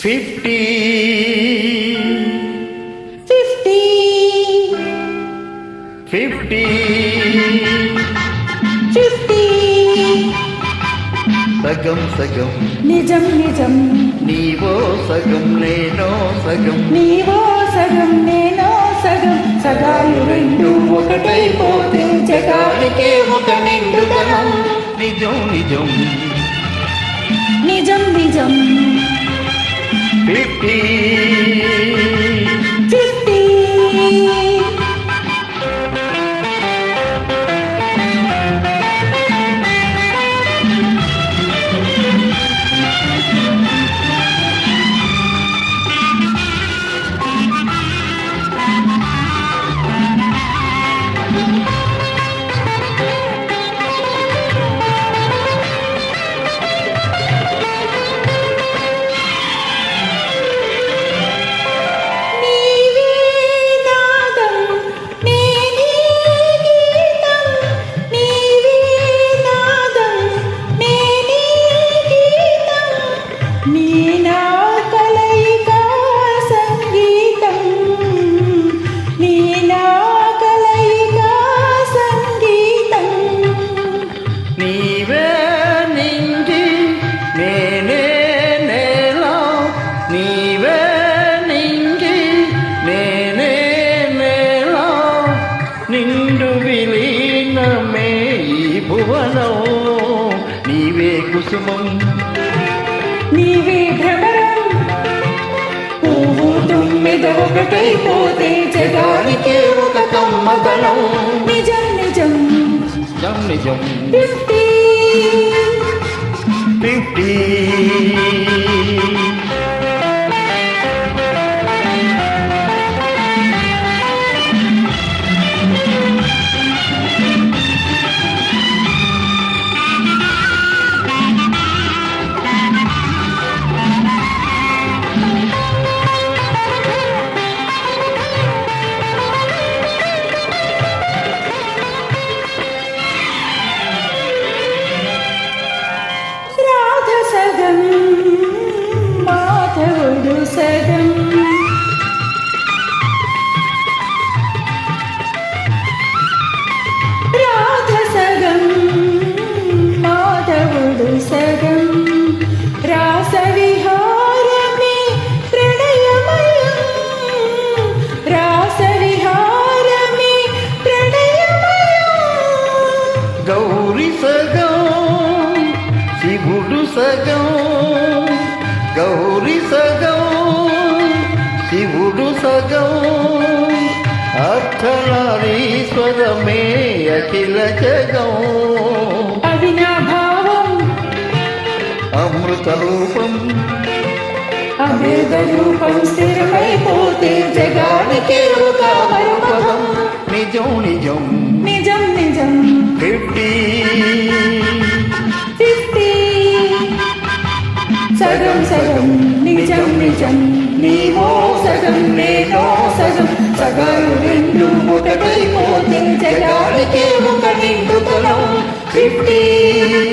50 50 సగం సగం నిజం నిజం నీవో సగం నేనో సగం నీవో సగం నేనో సగం సగాలు రెండు ఒకటైపోతే జగానికే ఒక నిండుదనం నిజం నిజం నిజం నిజం 50 నిండు విలీనమే ఈ భువనం నీవే కుసుమం నీవే భ్రమరం పువ్వు తుమ్మెద ఒకటైపోతే జగానికే ఒక కమ్మదనం నిజం నిజం నిజం నిజం 50 సగం మాధవుడు సగం రాధ సగం మాధవుడు సగం రాస విహారమే ప్రణయమయం రాస విహారమే ప్రణయమయం గౌరీ సగం శివుడు సగం గౌరీ సగం శివుడు సగం అర్థనారీశ్వరమే అఖిల జగం అవినాభావం అమృత రూపం అభేద రూపం స్థిరమైపోతే జగానికే ఒక మరుపదం నిజం నిజం నిజం నిజం 50 సగం సగం నిజం నిజం నీవో సగం నేనో సగం సగాలు రెండు ఒకటైపోతే జగానికే ఒక నిండుదనం 50